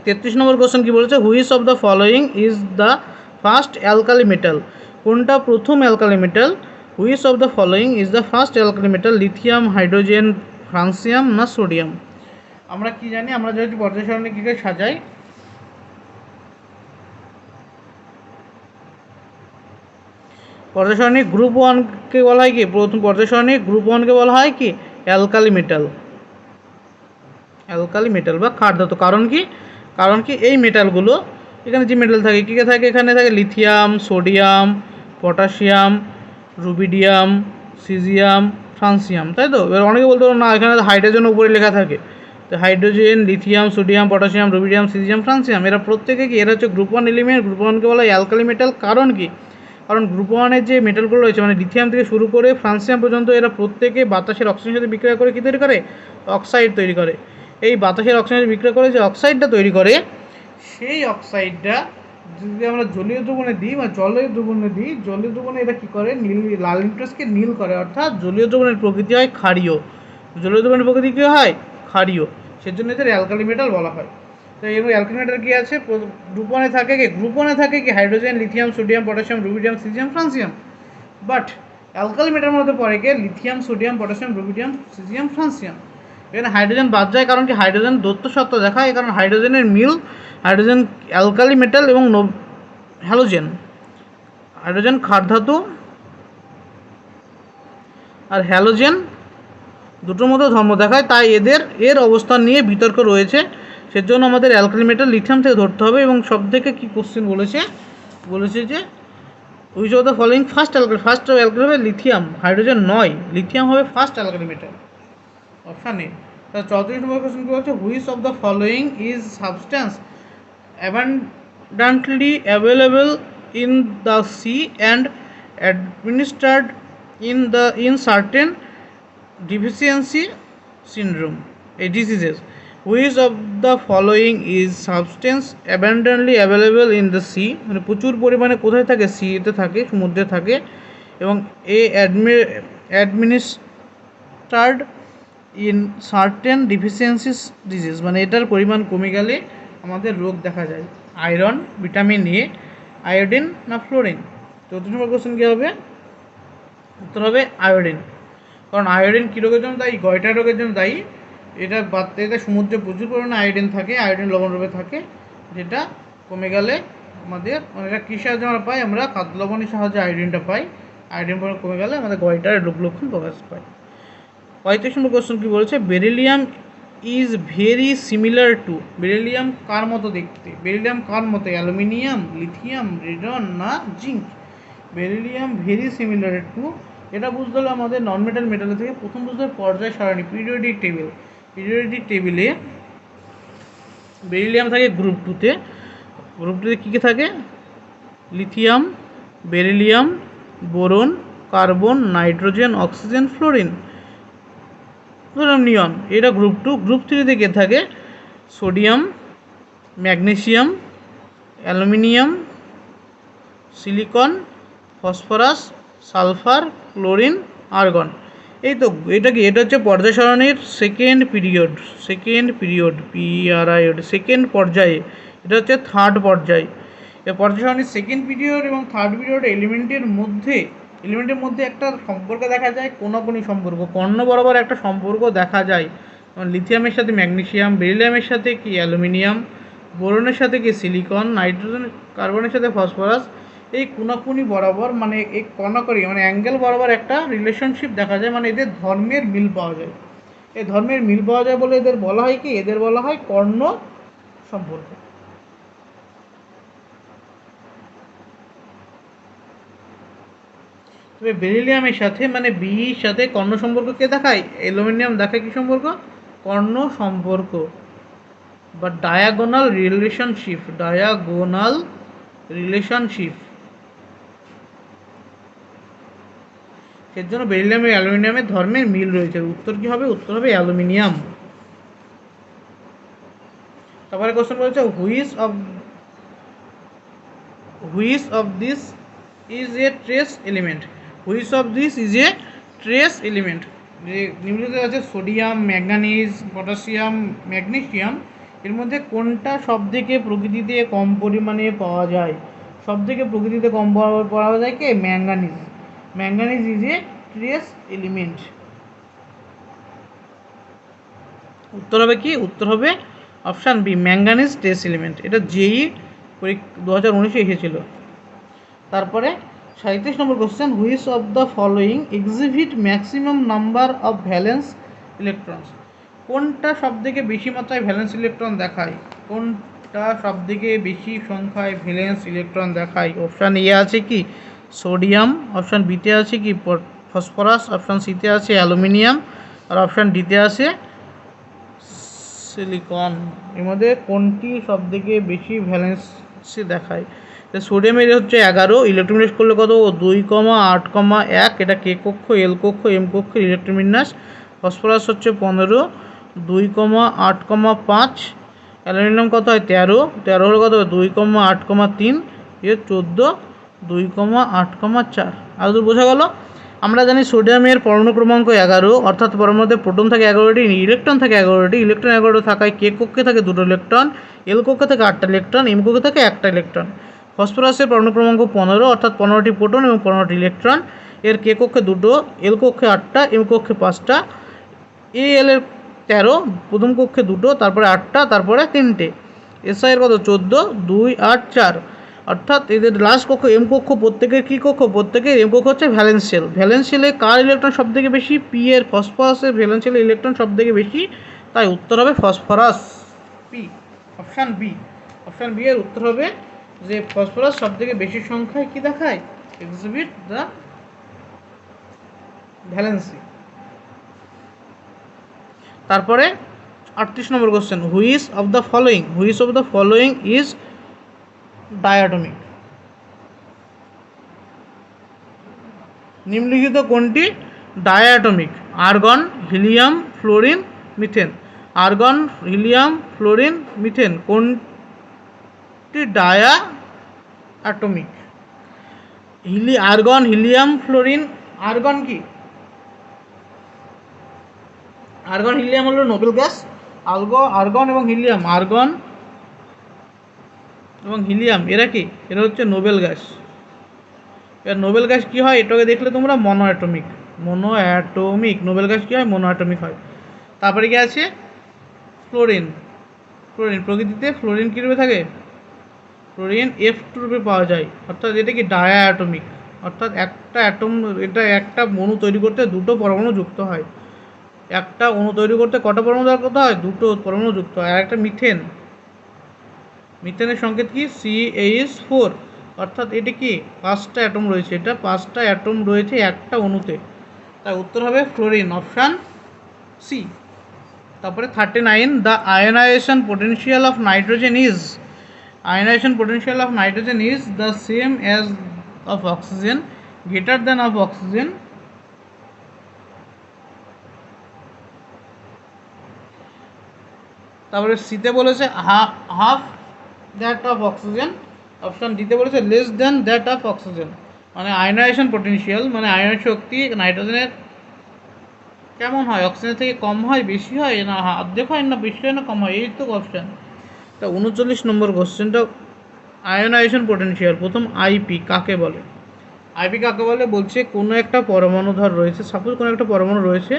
33 নম্বর কোশ্চেন কি বলেছে, which of the following is the first alkali metal? কোনটা প্রথম alkali metal? Which of the following is the first alkali metal? Lithium, hydrogen, francium না সোডিয়াম? আমরা কি জানি, আমরা যদি পর্যায় সারণী কী করে সাজাই, পর্যায় সারণী গ্রুপ 1কে বলা হয় কি, প্রথম পর্যায় সারণী গ্রুপ 1কে বলা হয় কি অ্যালকালি মেটাল, বা ক্ষার ধাতু। কারণ কি এই মেটালগুলো, এখানে যে মেটাল থাকে কী থাকে, এখানে থাকে lithium, sodium, potassium, rubidium, caesium, francium, তাই তো? এবার অনেকে বলতে পারো না, এখানে হাইড্রোজেন উপরে লেখা থাকে, তো hydrogen, lithium, sodium, potassium, rubidium, caesium, francium, এরা প্রত্যেকে কি, এরা হচ্ছে গ্রুপ 1 এলিমেন্ট। গ্রুপ 1কে বলা হয় অ্যালকালি মেটাল। কারণ কি, কারণ গ্রুপ 1-এর যে মেটালগুলো রয়েছে, মানে লিথিয়াম থেকে শুরু করে ফ্রান্সিয়াম পর্যন্ত, এরা প্রত্যেকে বাতাসের অক্সিজেনের সাথে বিক্রিয়া করে কী তৈরি করে? অক্সাইড তৈরি করে। এই বাতাসের অক্সিজেন বিক্রিয়া করে যে অক্সাইডটা তৈরি করে, সেই অক্সাইডটা যদি আমরা জলীয় দ্রবণে দিই বা জলীয় দ্রবণে এটা কী করে, লাল নিউট্রাসকে নীল করে, অর্থাৎ জলীয় দ্রবণের প্রকৃতি হয় ক্ষারীয়। জলীয় দ্রবণের প্রকৃতি কী হয়? ক্ষারীয়। সেজন্য এদের অ্যালকালি মেটাল বলা হয়। তো এর অ্যালকালি মেটাল কী আছে? গ্রুপ 1-এ থাকে কি hydrogen, lithium, sodium, potassium, rubidium, caesium, francium. But alkali মেটালের মধ্যে পড়ে কে? Lithium, sodium, potassium, rubidium, caesium, francium. এখানে হাইড্রোজেন বাদ যায়, কারণ কি হাইড্রোজেন দৈত্য সত্ত্ব দেখায়, কারণ হাইড্রোজেনের মিল, হাইড্রোজেন অ্যালকালি মেটাল এবং হাইড্রোজেন ক্ষার ধাতু, আর হ্যালোজেন দুটোর মধ্যে ধর্ম দেখায়, তাই এর অবস্থান নিয়ে বিতর্ক রয়েছে। সেজন্য আমাদের অ্যালকালি মেটাল লিথিয়াম থেকে ধরতে হবে। এবং সব থেকে কী কোশ্চেন বলেছে যে which of the following first alkali হবে লিথিয়াম, হাইড্রোজেন নয়, লিথিয়াম হবে first alkali metal. Option A. তা 34 নম্বর কোশ্চেন কি বলছে, which of the following is substance abundantly available in the sea and administered in certain deficiency syndrome diseases. Which of the following is substance abundantly available in the sea, মানে প্রচুর পরিমাণে কোথায় থাকে, সিতে থাকে, সমুদ্রে থাকে, এবং এ অ্যাডমিনিস্টার্ড ইন সার্টেন ডিফিসিয়েন্সিস ডিজিজ, মানে এটার পরিমাণ কমে গেলে আমাদের রোগ দেখা যায়। আয়রন, ভিটামিন এ, আয়োডিন না ফ্লোরিন? 34 নম্বর কোশ্চেন কী হবে? উত্তর হবে আয়োডিন। কারণ আয়োডিন কী রোগের জন্য দায়ী? গয়টা রোগের জন্য দায়ী। এটা বাচ্চাদের সমুদ্রে প্রচুর পরিমাণে আয়োডিন থাকে, আয়োডিন লবণ রূপে থাকে, যেটা কমে গেলে আমাদের, মানে এটা কী সাহায্যে আমরা পাই? আমরা খাদ্য লবণের সাহায্যে আয়োডিনটা পাই। আয়োডিন পরিমাণ কমে গেলে আমাদের গয়টার রোগ লক্ষণ প্রকাশ পায়। 35 নম্বর কোশ্চেন কী বলেছে, beryllium is very similar to, beryllium কার মতো দেখতে? বেরিলিয়াম কার মতো? অ্যালুমিনিয়াম, লিথিয়াম, রেডন না zinc? Beryllium very similar to, এটা বুঝতে হলে আমাদের নন মেটাল মেটালের থেকে প্রথম বুঝতে হবে পর্যায় সারণী, পিরিয়ডিক টেবিল। পিরিয়ডিক টেবিলে বেরিলিয়াম থাকে গ্রুপ টুতে। গ্রুপ টুতে কী কী থাকে? Lithium, beryllium, boron, carbon, nitrogen, oxygen, fluorine, neon. এটা গ্রুপ টু। গ্রুপ থ্রিতে কে থাকে? Sodium, magnesium, aluminium, silicon, phosphorus, sulphur, chlorine, argon. এই তো, এটা কি? এটা হচ্ছে পর্যায় সারণীর সেকেন্ড পিরিয়ড, PRIOD, সেকেন্ড পর্যায়ে। এটা হচ্ছে থার্ড পর্যায়। এই পর্যায় সারণীর সেকেন্ড পিরিয়ড এবং থার্ড পিরিয়ড এলিমেন্টের মধ্যে একটা সম্পর্ক দেখা যায়, কোনাকুনি সম্পর্ক, কর্ণ বরাবর একটা সম্পর্ক দেখা যায়। যেমন লিথিয়ামের সাথে ম্যাগনেসিয়াম, বেরিলিয়ামের সাথে কি অ্যালুমিনিয়াম, বোরনের সাথে কি সিলিকন, নাইট্রোজেন, কার্বনের সাথে ফসফরাস। এই কোনাকুনি বরাবর, মানে এই কর্ণাকড়ি, মানে অ্যাঙ্গেল বরাবর একটা রিলেশনশিপ দেখা যায়, মানে এদের ধর্মের মিল পাওয়া যায়। এই ধর্মের মিল পাওয়া যায় বলে এদের বলা হয় কি? এদের বলা হয় কর্ণ সম্পর্ক। তবে বেরিলিয়ামের সাথে, মানে বির সাথে কর্ণ সম্পর্ক কে দেখায়? অ্যালুমিনিয়াম দেখায় কি সম্পর্ক? কর্ণ সম্পর্ক বা ডায়াগোনাল রিলেশনশিপ, এর জন্য বেরিলিয়াম এবং অ্যালুমিনিয়ামের ধর্মের মিল রয়েছে। উত্তর কি হবে? উত্তর হবে অ্যালুমিনিয়াম। তারপরে কোশ্চেন বলেছে, which of this is a trace element? Which of this is a trace element? যে নিম্নলিখিত আছে সোডিয়াম, ম্যাঙ্গানিজ, পটাশিয়াম, ম্যাগনেসিয়াম, এর মধ্যে কোনটা সবথেকে প্রকৃতিতে কম পরিমাণে পাওয়া যায়? সবথেকে প্রকৃতিতে কম পাওয়া যায় কে? Manganese. Manganese is a trace element. উত্তর হবে কি? উত্তর হবে option B, manganese trace element. এটা JEE 2019-এ এসেছিল। তারপরে 37 নম্বর question, which of the following exhibit maximum number of valence electrons? কোনটা সবথেকে বেশি মাত্রায় ভ্যালেন্স ইলেকট্রন দেখায়? কোনটা সবথেকে বেশি সংখ্যায় ভ্যালেন্স ইলেকট্রন দেখায়? অপশান এ আছে কি সোডিয়াম, অপশান বিতে আছে কি ফসফরাস, অপশান সিতে আছে অ্যালুমিনিয়াম, আর অপশান ডিতে আছে সিলিকন। এর মধ্যে কোনটি সবথেকে বেশি ভ্যালেন্সি দেখায়? সোডিয়ামের হচ্ছে 11, ইলেকট্রন বিন্যাস করলে কত? 2,8,1, এটা কে কক্ষ, এল কক্ষ, এম কক্ষের ইলেকট্রন বিন্যাস। ফসফরাস হচ্ছে 15, 2,8,5। অ্যালুমিনিয়াম কত হয়? 13 হলো কত? 2,8,3, এর 14, 2,8,4। আর তো বোঝা গেল। আমরা জানি সোডিয়ামের পরমাণু ক্রমাঙ্ক 11, অর্থাৎ পরমাণুর মধ্যে প্রোটন থাকে 11টি, ইলেকট্রন থাকে 11টি। ইলেকট্রন 11 থাকায় কে কক্ষে থাকে 2টো ইলেকট্রন, এল কক্ষে থাকে 8টা ইলেকট্রন, এম কক্ষে থাকে 1টা ইলেকট্রন। ফসফরাসের পরমাণু ক্রমাঙ্ক 15, অর্থাৎ 15টি প্রোটন এবং 15টি ইলেকট্রন। এর কে কক্ষে 2টো, এল কক্ষে 8টা, এম কক্ষে 5টা। এল এর 13, প্রথম কক্ষে 2টো, তারপরে 8টা, তারপরে 3টে। এসআই এর কত? 14, 2, 8, 4। অর্থাৎ এদের লাস্ট কক্ষ এম কক্ষ, প্রত্যেকের কী কক্ষ? প্রত্যেকের এম কক্ষ হচ্ছে ভ্যালেন্স শেল। ভ্যালেন্স শেলে কার ইলেকট্রন সবথেকে বেশি? পি এর, ফসফরাসের ভ্যালেন্স শেলে ইলেকট্রন সবথেকে বেশি, তাই উত্তর হবে phosphorus, P, option B. Option B এর উত্তর হবে যে ফসফরাস সবথেকে বেশি সংখ্যায় কি দেখায়? Exhibit the valency. তারপরে 38 নম্বর question, which of the following is diatomic? নিম্নলিখিত কোনটি diatomic? Argon, helium, fluorine, methane. Argon, helium, fluorine, methane কোনটি diatomic? Argon, helium, fluorine. Argon কি? আর্গন হিলিয়াম হলো নোবেল গ্যাস। আর্গন এবং হিলিয়াম এরা কি? এরা হচ্ছে নোবেল গ্যাস। এবার নোবেল গ্যাস কী হয় এটাকে দেখলে তোমরা মনো অ্যাটমিক। নোবেল গ্যাস কী হয়? মনো অ্যাটমিক হয়। তারপরে কি আছে? ফ্লোরিন। প্রকৃতিতে ফ্লোরিন কী রূপে থাকে? ফ্লোরিন F2 রূপে পাওয়া যায়, অর্থাৎ এটা কি ডায়া অ্যাটমিক, অর্থাৎ একটা অণু তৈরি করতে দুটো পরমাণু যুক্ত হয়। একটা অণু তৈরি করতে কটা পরমাণু যুক্ত হয়? দুটো পরমাণু যুক্ত হয়। আর একটা মিথেনের সংকেত কি? CH4, অর্থাৎ এটি কি 5টা অ্যাটম রয়েছে। এটা 5টা অ্যাটম রয়েছে একটা অণুতে, তাই উত্তর হবে ফ্লোরিন, অপশান সি। তারপরে 39, the ionisation potential of nitrogen is the same as of oxygen, greater than of oxygen. তারপরে সিতে বলেছে half that of oxygen, option ডিতে বলেছে less than that of oxygen. মানে আয়নাইজেশন পোটেনশিয়াল মানে আয়নের শক্তি নাইট্রোজেনের কেমন হয়? অক্সিজেনের থেকে কম হয়, বেশি হয়, না অর্ধেক হয়, না বেশি হয়, না কম হয়? এই তো অপশান। তা 39 নম্বর কোশ্চেনটা, আয়নাইজেশন পোটেনশিয়াল প্রথম আইপি কাকে বলে? বলছে কোনো একটা পরমাণু রয়েছে, সাপোজ কোনো একটা পরমাণু রয়েছে,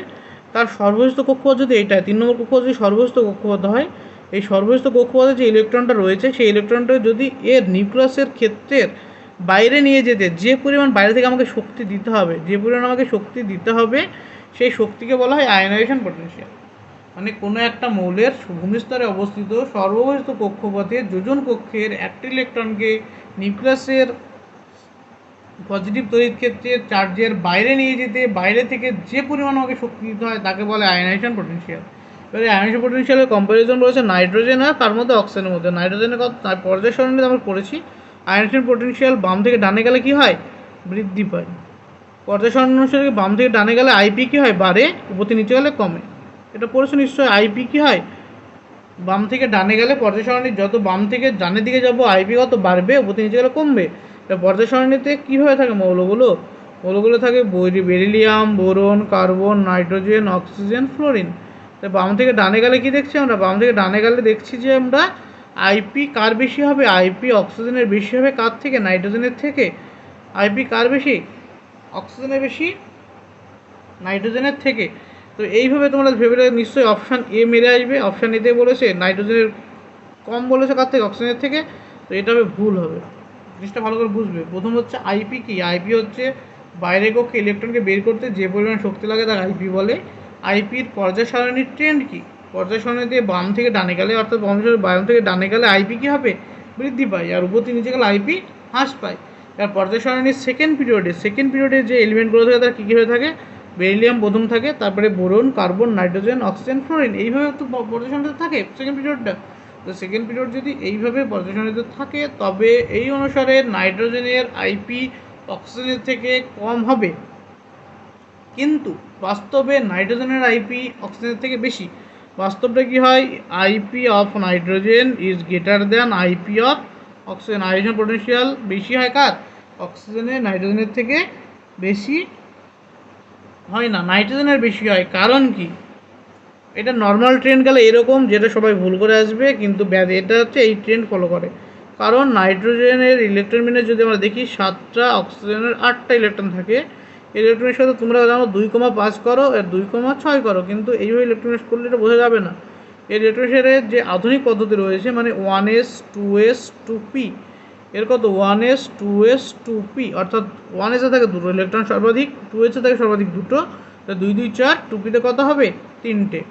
তার সর্বস্থ কক্ষপথ যদি এইটায় 3 নম্বর কক্ষপথ যদি সর্বস্থ কক্ষপথ হয়, এই সর্বস্থ কক্ষপথে যে ইলেকট্রনটা রয়েছে সেই ইলেকট্রনটা যদি এর নিউক্লিয়াসের ক্ষেত্রের বাইরে নিয়ে যেতে যে পরিমাণ বাইরে থেকে আমাকে শক্তি দিতে হবে, সেই শক্তিকে বলা হয় আয়নাইজেশন পটেনশিয়াল। মানে কোনো একটা মৌলের ভূমিস্তরে অবস্থিত সর্বস্থ কক্ষপথে যোজন কক্ষের একটি ইলেকট্রনকে নিউক্লিয়াসের পজিটিভ তড়িৎ ক্ষেত্রের চার্জের বাইরে নিয়ে যেতে বাইরে থেকে যে পরিমাণ আমাকে শক্তি দিতে হয় তাকে বলে আয়নাইজেশন পটেনশিয়াল। এবারে আয়নাইজেশন পটেনশিয়ালের কম্পারিজন রয়েছে নাইট্রোজেন আর তার মধ্যে অক্সিজেনের মধ্যে। নাইট্রোজেনের কথা পর্যায় সারণীতে আমরা পড়েছি, আয়নাইজেশন পটেনশিয়াল বাম থেকে ডানে গেলে কী হয়? বৃদ্ধি পায়। পর্যায় সারণী অনুসারে বাম থেকে ডানে গেলে আইপি কী হয়? বাড়ে, উপর থেকে নিচে গেলে কমে। এটা পড়েছো নিশ্চয়ই। আইপি কী হয়? বাম থেকে ডানে গেলে পর্যায় সারণী যত বাম থেকে ডানের দিকে যাবো আইপি কত বাড়বে, উপর থেকে নিচে গেলে কমবে। পর্যায় সারণীতে কীভাবে থাকে মৌলগুলো থাকে beryllium, boron, carbon, nitrogen, oxygen, fluorine. তাই বাম থেকে ডানে গেলে কি দেখছি আমরা? বাম থেকে ডানে গেলে দেখছি যে আমরা আইপি কার বেশি হবে? আইপি অক্সিজেনের বেশি হবে। কার থেকে? নাইট্রোজেনের থেকে। আইপি কার বেশি? অক্সিজেনের বেশি, নাইট্রোজেনের থেকে। তো এইভাবে তোমরা ভেবে নিশ্চয়ই অপশান এ মেরে আসবে। অপশান এতে বলেছে নাইট্রোজেনের কম, বলেছে কার থেকে? অক্সিজেনের থেকে। তো এটা হবে ভুল হবে। জিনিসটা ভালো করে বুঝবে। প্রথম হচ্ছে আইপি কি? আইপি হচ্ছে বাইরের কক্ষে ইলেকট্রনকে বের করতে যে পরিমাণ শক্তি লাগে তার আইপি বলে। আইপির পর্যায় সারণীর ট্রেন্ড কি? পর্যায় সারণীতে বাম থেকে ডানে গেলে, অর্থাৎ বাম থেকে ডানে গেলে আইপি কী হবে? বৃদ্ধি পায়। আর উপর থেকে নিচে গেলে আইপি হ্রাস পায়। আর পর্যায় সারণীর সেকেন্ড পিরিয়ডে যে এলিমেন্টগুলো থাকে তার কী কী হয়ে থাকে? বেরিলিয়াম প্রথম থাকে, তারপরে boron, carbon, nitrogen, oxygen, fluorine. এইভাবে তো পর্যায় সারণীতে থাকে সেকেন্ড পিরিয়ডটা। তো সেকেন্ড পিরিয়ড যদি এইভাবে পর্যায় সারণীতে থাকে তবে এই অনুসারে নাইট্রোজেনের আইপি অক্সিজেনের থেকে কম হবে, কিন্তু বাস্তবে নাইট্রোজেনের আইপি অক্সিজেনের থেকে বেশি। বাস্তবটা কী হয়? IP of nitrogen is greater than IP of oxygen. Ionisation potential বেশি হয় কার? অক্সিজেনের। নাইট্রোজেনের থেকে বেশি হয় না, নাইট্রোজেনের বেশি হয়। কারণ কি? এটা নর্মাল ট্রেন্ড গেলে এরকম, যেটা সবাই ভুল করে আসবে, কিন্তু এটা হচ্ছে এই ট্রেন্ড ফলো করে। কারণ নাইট্রোজেনের ইলেকট্রন বিন্যাস যদি আমরা দেখি 7টা, অক্সিজেনের 8টা ইলেকট্রন থাকে। ইলেকট্রনের সাথে তোমরা জানো 2,5 করো আর 2,6 করো, কিন্তু এইভাবে ইলেকট্রনিক্স করলে এটা বোঝা যাবে না। এর ইলেকট্রনিক্সের যে আধুনিক পদ্ধতি রয়েছে, মানে 1s 2s 2p, এর কত? 1s 2s 2p, অর্থাৎ 1s এ থাকে 2টো ইলেকট্রন সর্বাধিক, 2s এ থাকে সর্বাধিক 2টো, 2 2 4, 2pতে কত হবে? 3টে।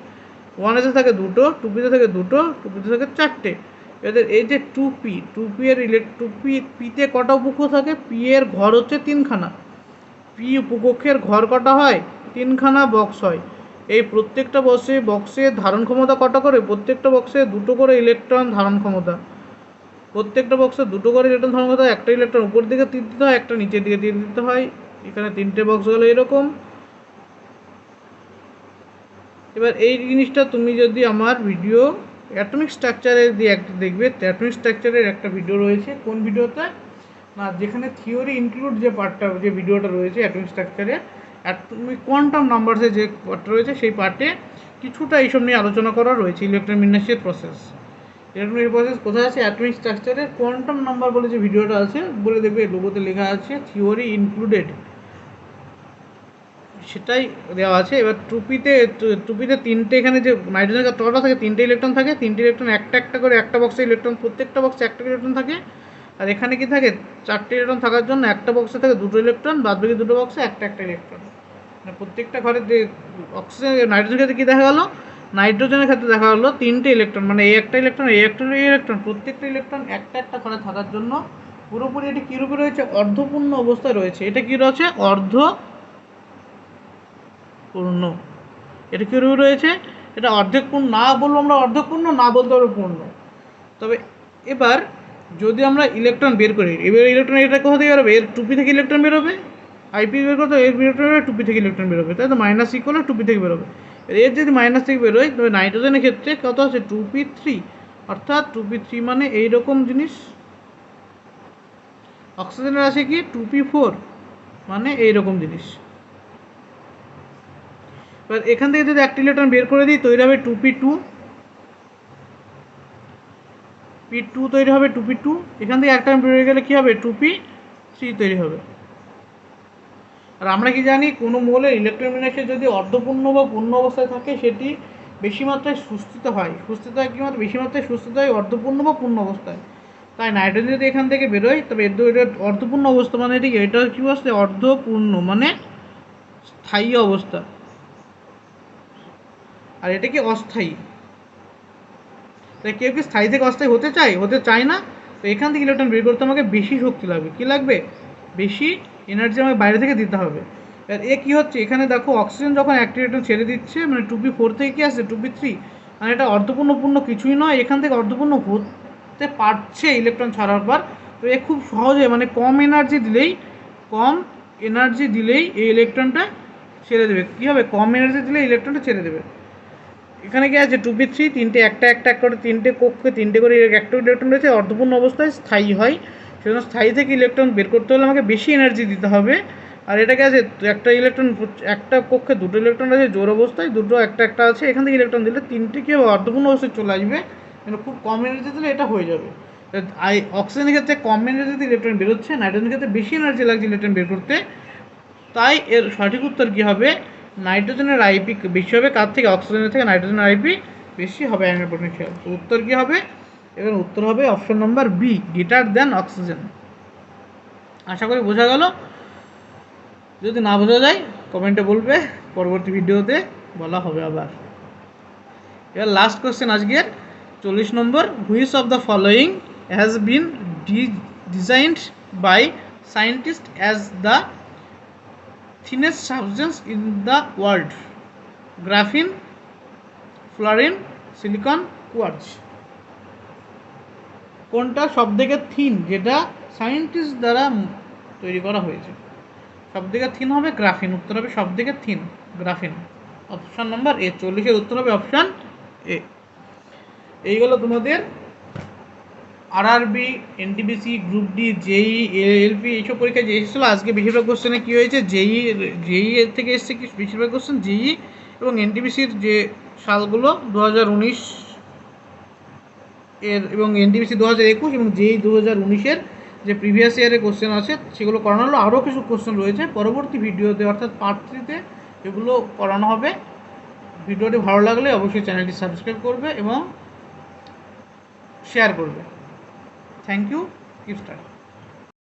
1s এ থাকে 2টো, 2pতে থাকে 2টো, 2pতে থাকে 4টে। এদের এই যে 2p এর 2pতে কটা উপকক্ষ থাকে? p এর ঘর হচ্ছে 3খানা। p উপকক্ষের ঘর কটা হয়? 3খানা বক্স হয়। এই প্রত্যেকটা বক্সের ধারণ ক্ষমতা কটা করে? প্রত্যেকটা বক্সে 2টো করে ইলেকট্রন ধারণ ক্ষমতা। প্রত্যেকটা বক্সে 2টো করে ইলেকট্রন ধারণ ক্ষমতা। একটা ইলেকট্রন উপর দিকে তীর দিতে হয়, একটা নিচের দিকে তীর দিতে হয়। এখানে 3টে বক্স গেলো এরকম। এবার এই জিনিসটা তুমি যদি আমার ভিডিও অ্যাটমিক স্ট্রাকচারে দিয়ে একটা দেখবে, অ্যাটমিক স্ট্রাকচারের একটা ভিডিও রয়েছে। কোন ভিডিওতে না, যেখানে থিওরি ইনক্লুড যে পার্টটা, যে ভিডিওটা রয়েছে অ্যাটমিক স্ট্রাকচারে, অ্যাটমিক কোয়ান্টাম নাম্বারসের যে পার্টটা রয়েছে, সেই পার্টে কিছুটা এইসব নিয়ে আলোচনা করা রয়েছে। ইলেকট্রন বিন্যাসের প্রসেস, ইলেকট্রনিক প্রসেস কোথায় আছে? অ্যাটমিক স্ট্রাকচারের কোয়ান্টাম নাম্বার বলে যে ভিডিওটা আছে, বলে দেখবে লোগোতে লেখা আছে থিওরি ইনক্লুডেড, সেটাই দেওয়া আছে। এবার টুপিতে 3টে, এখানে যে নাইট্রোজেনের তলটা থাকে 3টে ইলেকট্রন থাকে। 3টে ইলেকট্রন একটা করে, একটা বক্সে ইলেকট্রন, প্রত্যেকটা বক্সে একটা ইলেকট্রন থাকে। আর এখানে কি থাকে? 4টে ইলেকট্রন থাকার জন্য একটা বক্সে থাকে 2টো ইলেকট্রন, বাদ বাকি 2টো বক্সে একটা ইলেকট্রন। মানে প্রত্যেকটা ঘরে যে অক্সিজেন, নাইট্রোজেনের ক্ষেত্রে কী দেখা গেলো? নাইট্রোজেনের ক্ষেত্রে দেখা গেলো 3টে ইলেকট্রন, মানে এই একটা ইলেকট্রন, এই একটা ইলেকট্রন, প্রত্যেকটা ইলেকট্রন একটা ঘরে থাকার জন্য পুরোপুরি এটি কী রূপে রয়েছে? অর্ধপূর্ণ অবস্থায় রয়েছে। এটা কী রয়েছে? অর্ধপূর্ণ। এটা কী রূপে রয়েছে? এটা অর্ধেক পূর্ণ, না বলবো আমরা অর্ধপূর্ণ, না বলতে পারবো পূর্ণ। তবে এবার যদি আমরা ইলেকট্রন বের করি, এবার ইলেকট্রন এটা কোথা থেকে বেরোবে? এর টুপি থেকে ইলেকট্রন বেরোবে। আইপি বের করতে এর ইলেকট্রন টুপি থেকে ইলেকট্রন বেরোবে, তাই তো? মাইনাস ইকুয়াল টুপি থেকে বেরোবে। এর যদি মাইনাস থেকে বেরোয়, তবে নাইট্রোজেনের ক্ষেত্রে কত আছে? 2p3, অর্থাৎ 2p3 মানে এইরকম জিনিস। অক্সিজেনের আছে কি? 2p4, মানে এইরকম জিনিস। এবার এখান থেকে যদি একটা ইলেকট্রন বের করে দিই, তৈরি হবে 2p2, p2 তৈরি হবে 2p2। এখান থেকে একটা বেরিয়ে গেলে কী হবে? 2p3 তৈরি হবে। আর আমরা কি জানি? কোনো মৌলের ইলেকট্রন বিন্যাসে যদি অর্ধপূর্ণ বা পূর্ণ অবস্থায় থাকে, সেটি বেশি মাত্রায় সুস্থিত হয়। সুস্থিত হয় কী মাত্রা? বেশি মাত্রায় সুস্থিত হয় অর্ধপূর্ণ বা পূর্ণ অবস্থায়। তাই নাইট্রোজেন যদি এখান থেকে বেরোয়, তবে এটা অর্ধপূর্ণ অবস্থা, মানে এটি এটা কী বসছে? অর্ধপূর্ণ মানে স্থায়ী অবস্থা। আর এটা কি? অস্থায়ী। তাই কেউ কি স্থায়ী থেকে অস্থায়ী হতে চায় না। তো এখান থেকে ইলেকট্রন বের করতে আমাকে বেশি শক্তি লাগবে। কী লাগবে? বেশি এনার্জি আমাকে বাইরে থেকে দিতে হবে। আর এ কী হচ্ছে? এখানে দেখো, অক্সিজেন যখন একটা ইলেকট্রন ছেড়ে দিচ্ছে, মানে 2p4 থেকে কী আসছে? 2p3, মানে এটা অর্ধপূর্ণ কিছুই নয়। এখান থেকে অর্ধপূর্ণ হতে পারছে ইলেকট্রন ছাড়ার পর। তো এ খুব সহজে, মানে কম এনার্জি দিলেই এই ইলেকট্রনটা ছেড়ে দেবে। কী হবে? কম এনার্জি দিলে ইলেকট্রনটা ছেড়ে দেবে। এখানে কি আছে? 2p3, তিনটে একটা করে, 3টে কক্ষে 3টে করে একটা ইলেকট্রন রয়েছে, অর্ধপূর্ণ অবস্থায় স্থায়ী হয়। সেজন্য স্থায়ী থেকে ইলেকট্রন বের করতে হলে আমাকে বেশি এনার্জি দিতে হবে। আর এটাকে আছে একটা ইলেকট্রন, একটা কক্ষে 2টো ইলেকট্রন আছে জোর অবস্থায়, দুটো একটা আছে। এখান থেকে ইলেকট্রন দিলে 3টে কি হবে? অর্ধপূর্ণ অবস্থায় চলে আসবে। কিন্তু খুব কম এনার্জি দিলে এটা হয়ে যাবে। অক্সিজেনের ক্ষেত্রে কম এনার্জিতে ইলেকট্রন বেরোচ্ছে, নাইট্রোজেনের ক্ষেত্রে বেশি এনার্জি লাগছে ইলেকট্রন বের করতে। তাই এর সঠিক উত্তর কী হবে? নাইট্রোজেনের আইপি বেশি হবে। কার থেকে? অক্সিজেনের থেকে নাইট্রোজেনের আইপি বেশি হবে আয়নের পোটেনশিয়াল। তো উত্তর কী হবে? এবার উত্তর হবে option number B, greater than oxygen. আশা করি বোঝা গেল। যদি না বোঝা যায় কমেন্টে বলবে, পরবর্তী ভিডিওতে বলা হবে আবার। এবার লাস্ট কোশ্চেন আজকের 40 নম্বর। Which of the following has been designed by scientist as the thinnest substance in the world? Graphene, fluorine, silicon, quartz. কোনটা সবথেকে থিন, যেটা সায়েন্টিস্ট দ্বারা তৈরি করা হয়েছে? সবথেকে থিন হবে গ্রাফিন। উত্তর হবে সবথেকে thin graphene. Option number A. 40-এর উত্তর হবে অপশান এ। এই গেল তোমাদের RRB, NTPC, group D, JE, LP এইসব পরীক্ষায় যে এসেছিলো। আজকে বেশিরভাগ কোশ্চেনে কী হয়েছে? জেই এর থেকে এসছে কি বেশিরভাগ কোশ্চেন জেই এবং এনটিপিসির যে সালগুলো 2019 এর, এবং এনটিপিসি 2021 এবং জেই 2019-এর যে প্রিভিয়াস ইয়ারের কোশ্চেন আছে সেগুলো করানো হলো। আরও কিছু কোশ্চেন রয়েছে পরবর্তী ভিডিওতে, অর্থাৎ পার্ট 3-তে এগুলো করানো হবে। ভিডিওটি ভালো লাগলে অবশ্যই চ্যানেলটি সাবস্ক্রাইব করবে এবং শেয়ার করবে। Thank you. Keep study.